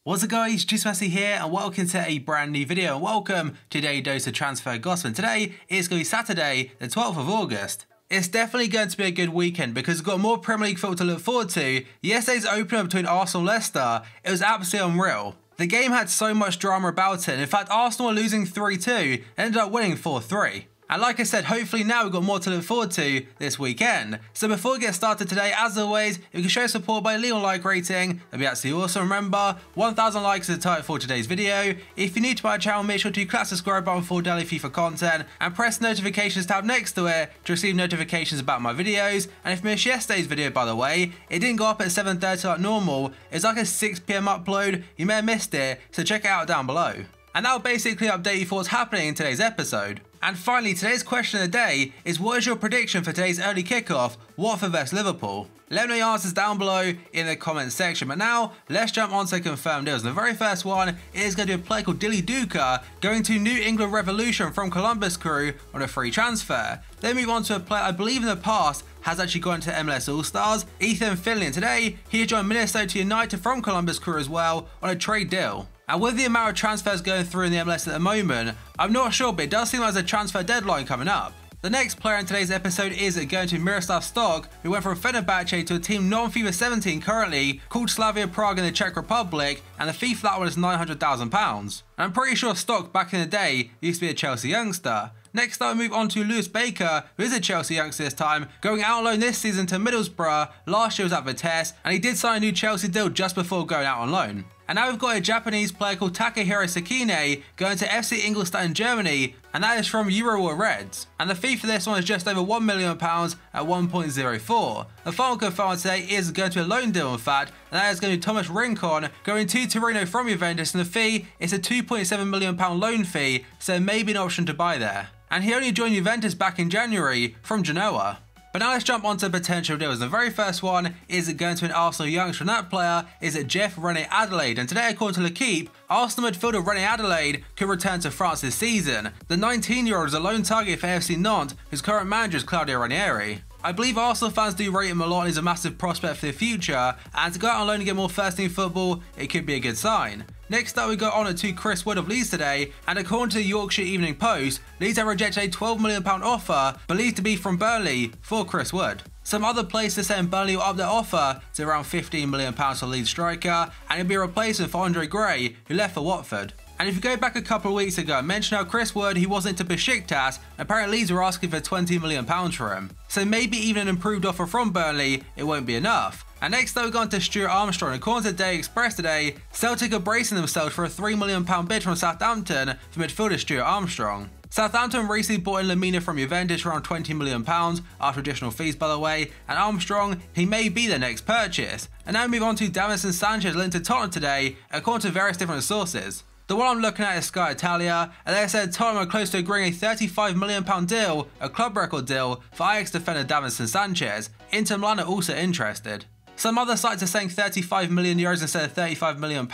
What's up guys, Juventus here and welcome to a brand new video and welcome to today's dose of transfer gossip. Today is going to be Saturday the 12th of August. It's definitely going to be a good weekend because we've got more Premier League football to look forward to. Yesterday's opener between Arsenal and Leicester, it was absolutely unreal. The game had so much drama about it. In fact, Arsenal were losing 3-2 and ended up winning 4-3. And like I said, hopefully now we've got more to look forward to this weekend. So before we get started today, as always, if you can show support by leaving a like rating, that'd be absolutely awesome. Remember, 1,000 likes is the target for today's video. If you're new to my channel, make sure to click that subscribe button for daily FIFA content and press the notifications tab next to it to receive notifications about my videos. And if you missed yesterday's video, by the way, it didn't go up at 7:30 like normal. It's like a 6 PM upload. You may have missed it, so check it out down below. And that'll basically update you for what's happening in today's episode. And finally, today's question of the day is, what is your prediction for today's early kickoff, Watford vs Liverpool? Let me know your answers down below in the comments section. But now, let's jump on to confirmed deals. And the very first one is going to be a player called Dilly Duka going to New England Revolution from Columbus Crew on a free transfer. Then move on to a player I believe in the past has actually gone to MLS All-Stars, Ethan Finley. And today, he has joined Minnesota United from Columbus Crew as well on a trade deal. And with the amount of transfers going through in the MLS at the moment, I'm not sure, but it does seem like there's a transfer deadline coming up. The next player in today's episode is going to Miroslav Stoch, who went from Fenerbahce to a team not on FIFA 17 currently, called Slavia Prague in the Czech Republic, and the fee for that one is £900,000. I'm pretty sure Stoch back in the day used to be a Chelsea youngster. Next up, we move on to Lewis Baker, who is a Chelsea youngster this time, going out on loan this season to Middlesbrough. Last year was at Vitesse, and he did sign a new Chelsea deal just before going out on loan. And now we've got a Japanese player called Takahiro Sekine going to FC Ingolstadt in Germany, and that is from Urawa Reds. And the fee for this one is just over £1 million at 1.04. The final confirmed today is going to be a loan deal in fact, and that is going to be Thomas Rincon going to Torino from Juventus, and the fee is a £2.7 million loan fee, so maybe an option to buy there. And he only joined Juventus back in January from Genoa. But now let's jump onto potential deals. The very first one is going to an Arsenal youngster, and that player is Jeff René Adelaide. And today, according to L'Equipe, Arsenal midfielder René Adelaide could return to France this season. The 19-year-old is a lone target for FC Nantes, whose current manager is Claudio Ranieri. I believe Arsenal fans do rate him a lot and he's a massive prospect for the future, and to go out on loan and get more first-team football, it could be a good sign. Next up, we got on to Chris Wood of Leeds today, and according to the Yorkshire Evening Post, Leeds have rejected a £12 million offer, believed to be from Burnley, for Chris Wood. Some other places saying Burnley will up their offer to around £15 million for Leeds striker, and it'll be a replacement for Andre Gray, who left for Watford. And if you go back a couple of weeks ago, I mentioned how Chris Wood, he wasn't to Besiktas, and apparently Leeds were asking for £20 million for him. So maybe even an improved offer from Burnley, it won't be enough. And next up, we've gone to Stuart Armstrong. According to Daily Express today, Celtic are bracing themselves for a £3 million bid from Southampton for midfielder Stuart Armstrong. Southampton recently bought in Lamina from Juventus for around £20 million after additional fees, by the way, and Armstrong, he may be their next purchase. And now we move on to Davinson Sanchez linked to Tottenham today, according to various different sources. The one I'm looking at is Sky Italia, and they said Tottenham are close to agreeing a £35 million deal, a club record deal, for Ajax defender Davinson Sanchez. Inter Milan are also interested. Some other sites are saying €35 million instead of £35 million,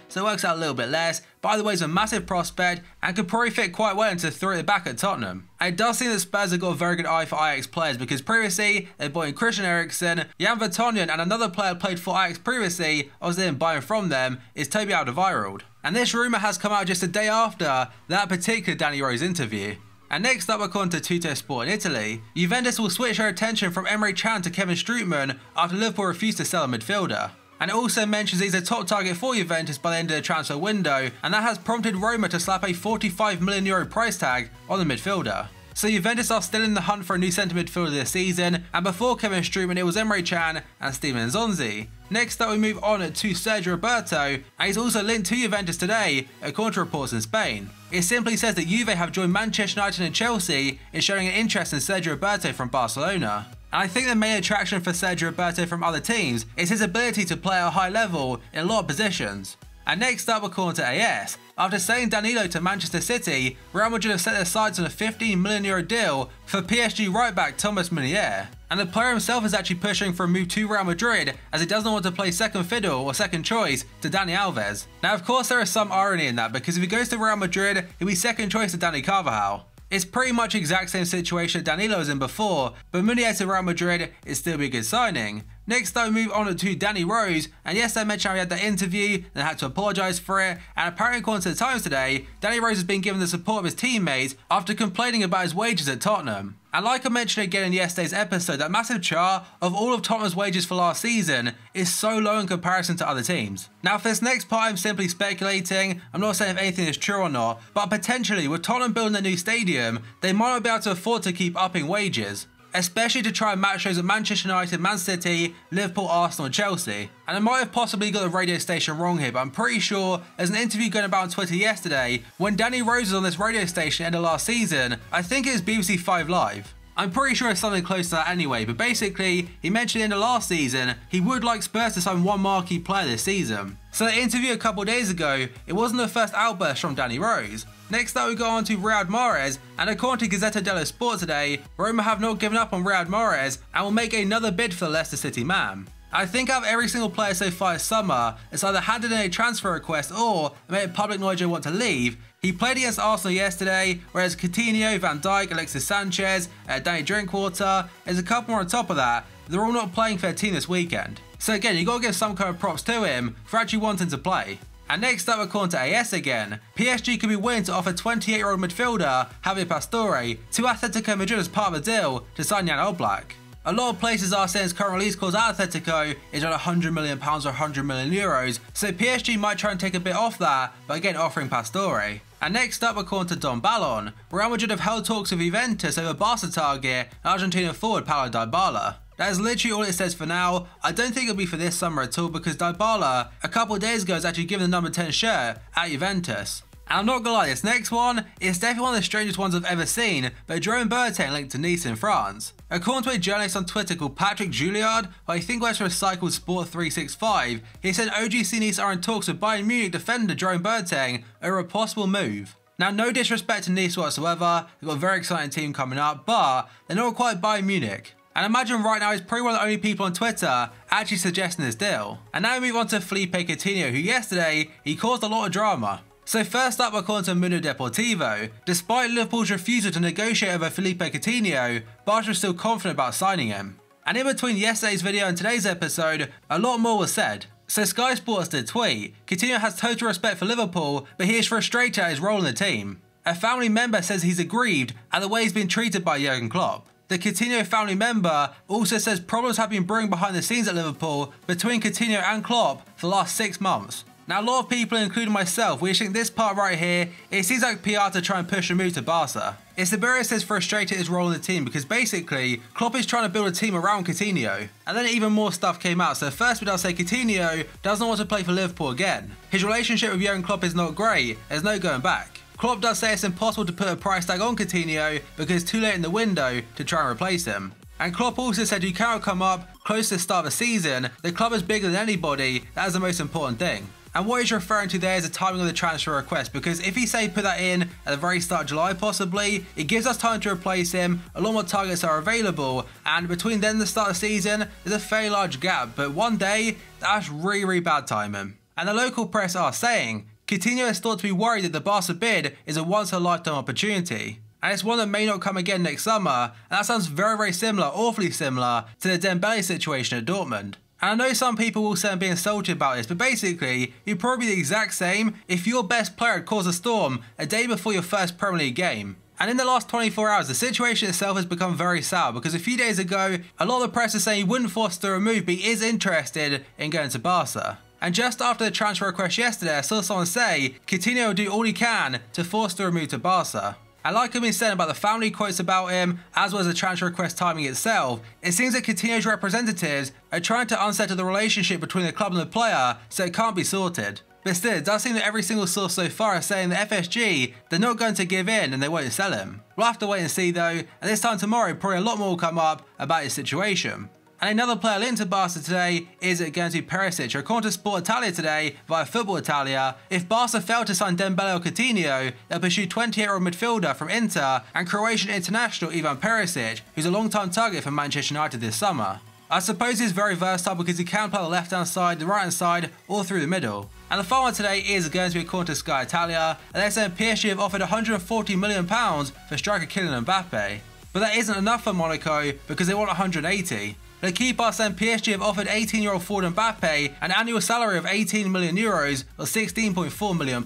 so it works out a little bit less. But either way, it's a massive prospect and could probably fit quite well into three at the back at Tottenham. And it does seem that Spurs have got a very good eye for Ajax players, because previously they bought in Christian Eriksen, Jan Vertonghen, and another player played for Ajax previously, obviously didn't buy him from them, is Tobu Alderweireld. And this rumour has come out just a day after that particular Danny Rose interview. And next up, according to Tutto Sport in Italy, Juventus will switch their attention from Emre Can to Kevin Strootman after Liverpool refused to sell a midfielder. And it also mentions he's a top target for Juventus by the end of the transfer window, and that has prompted Roma to slap a €45 million price tag on the midfielder. So Juventus are still in the hunt for a new centre midfielder this season, and before Kevin Strootman it was Emre Can and Steven Nzonzi. Next up, we move on to Sergio Roberto, and he's also linked to Juventus today, according to reports in Spain. It simply says that Juve have joined Manchester United and Chelsea in showing an interest in Sergio Roberto from Barcelona. And I think the main attraction for Sergio Roberto from other teams is his ability to play at a high level in a lot of positions. And next up, according to AS, after selling Danilo to Manchester City, Real Madrid have set their sights on a €15 million deal for PSG right-back Thomas Meunier. And the player himself is actually pushing for a move to Real Madrid, as he doesn't want to play second fiddle or second choice to Dani Alves. Now of course there is some irony in that, because if he goes to Real Madrid, he'll be second choice to Dani Carvajal. It's pretty much the exact same situation Danilo was in before, but Meunier to Real Madrid is still a good signing. Next though, move on to Danny Rose, and yes, I mentioned how he had that interview and had to apologise for it, and apparently according to the Times today, Danny Rose has been given the support of his teammates after complaining about his wages at Tottenham. And like I mentioned again in yesterday's episode, that massive chart of all of Tottenham's wages for last season is so low in comparison to other teams. Now for this next part I'm simply speculating, I'm not saying if anything is true or not, but potentially with Tottenham building a new stadium, they might not be able to afford to keep upping wages, especially to try and match those at Manchester United, Man City, Liverpool, Arsenal and Chelsea. And I might have possibly got the radio station wrong here, but I'm pretty sure there's an interview going about on Twitter yesterday when Danny Rose was on this radio station at the end of last season. I think it was BBC 5 Live. I'm pretty sure it's something close to that anyway, but basically, he mentioned in the last season, he would like Spurs to sign one marquee player this season. So the interview a couple days ago, it wasn't the first outburst from Danny Rose. Next up we go on to Riyad Mahrez, and according to Gazzetta dello Sport today, Roma have not given up on Riyad Mahrez and will make another bid for the Leicester City man. I think out of every single player so far this summer, it's either handed in a transfer request or made it public knowledge they want to leave. He played against Arsenal yesterday, whereas Coutinho, Van Dijk, Alexis Sanchez, Danny Drinkwater, there's a couple more on top of that, they're all not playing for their team this weekend. So again, you gotta give some kind of props to him for actually wanting to play. And next up, according to AS again, PSG could be willing to offer 28-year-old midfielder Javier Pastore to Atletico Madrid as part of the deal to sign Jan Oblak. A lot of places are saying his current release clause at Atletico is around £100 million or €100 million, so PSG might try and take a bit off that, but again offering Pastore. And next up, according to Don Ballon, Real Madrid have held talks with Juventus over Barca target Argentina forward Paulo Dybala. That is literally all it says for now. I don't think it'll be for this summer at all because Dybala, a couple of days ago, has actually given the number 10 shirt at Juventus. And I'm not gonna lie, this next one is definitely one of the strangest ones I've ever seen, but Jerome Boateng linked to Nice in France. According to a journalist on Twitter called Patrick Julliard, who I think works for a site called Sport 365, he said OGC Nice are in talks with Bayern Munich defender Jerome Boateng over a possible move. Now, no disrespect to Nice whatsoever, they've got a very exciting team coming up, but they're not quite Bayern Munich. And imagine right now he's probably one of the only people on Twitter actually suggesting this deal. And now we move on to Philippe Coutinho, who yesterday, he caused a lot of drama. So first up, according to Mundo Deportivo, despite Liverpool's refusal to negotiate over Philippe Coutinho, Barca was still confident about signing him. And in between yesterday's video and today's episode, a lot more was said. So Sky Sports did tweet, Coutinho has total respect for Liverpool, but he is frustrated at his role in the team. A family member says he's aggrieved at the way he's been treated by Jurgen Klopp. The Coutinho family member also says problems have been brewing behind the scenes at Liverpool between Coutinho and Klopp for the last 6 months. Now a lot of people, including myself, we think this part right here, it seems like PR to try and push a move to Barca. It's the Beres says frustrated at his role in the team because basically, Klopp is trying to build a team around Coutinho. And then even more stuff came out, so first we does say Coutinho doesn't want to play for Liverpool again. His relationship with Jurgen Klopp is not great, there's no going back. Klopp does say it's impossible to put a price tag on Coutinho because it's too late in the window to try and replace him. And Klopp also said you cannot come up close to the start of the season, the club is bigger than anybody, that is the most important thing. And what he's referring to there is the timing of the transfer request, because if he say put that in at the very start of July possibly, it gives us time to replace him, a lot more targets are available, and between then and the start of the season, there's a fairly large gap, but one day, that's really bad timing. And the local press are saying, Coutinho is thought to be worried that the Barca bid is a once-in-a-lifetime opportunity. And it's one that may not come again next summer, and that sounds very similar, awfully similar, to the Dembele situation at Dortmund. And I know some people will say I'm being insulted about this, but basically, you'd probably be the exact same if your best player had caused a storm a day before your first Premier League game. And in the last 24 hours, the situation itself has become very sour because a few days ago, a lot of the press is saying he wouldn't force the move, but he is interested in going to Barca. And just after the transfer request yesterday, I saw someone say Coutinho will do all he can to force the move to Barca. And like I've been saying about the family quotes about him, as well as the transfer request timing itself, it seems that Coutinho's representatives are trying to unsettle the relationship between the club and the player, so it can't be sorted. But still, it does seem that every single source so far is saying that FSG, they're not going to give in and they won't sell him. We'll have to wait and see though, and this time tomorrow probably a lot more will come up about his situation. And another player linked to Barca today is going to be Perisic. According to Sport Italia today, via Football Italia, if Barca fail to sign Dembele or Coutinho, they'll pursue 28-year-old midfielder from Inter and Croatian international Ivan Perisic, who's a long-time target for Manchester United this summer. I suppose he's very versatile because he can play on the left-hand side, the right-hand side, or through the middle. And the final one today is going to be according to Sky Italia, and they're saying PSG have offered £140 million for striker Kylian Mbappé. But that isn't enough for Monaco because they want 180. The keeper saying PSG have offered 18-year-old forward Mbappé an annual salary of €18 million or £16.4 million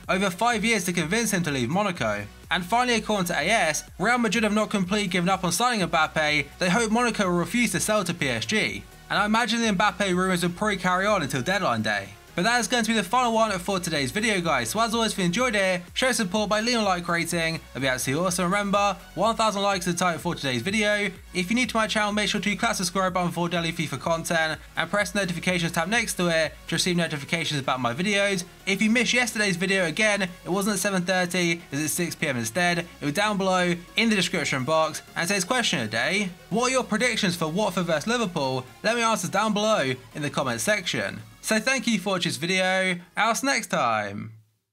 over 5 years to convince him to leave Monaco. And finally, according to AS, Real Madrid have not completely given up on signing Mbappé. They hope Monaco will refuse to sell to PSG. And I imagine the Mbappé rumours will probably carry on until deadline day. But that is going to be the final one for today's video, guys. So as always, if you enjoyed it, show support by leaving a like rating. That'd be absolutely awesome. Remember, 1,000 likes is the target for today's video. If you're new to my channel, make sure to click the subscribe button for daily FIFA content and press the notifications tab next to it to receive notifications about my videos. If you missed yesterday's video, again, it wasn't at 7:30, it's at 6 PM instead. It was down below in the description box. And today's question of the day: what are your predictions for Watford vs Liverpool? Let me answer down below in the comment section. So thank you for watching this video, I'll see you next time.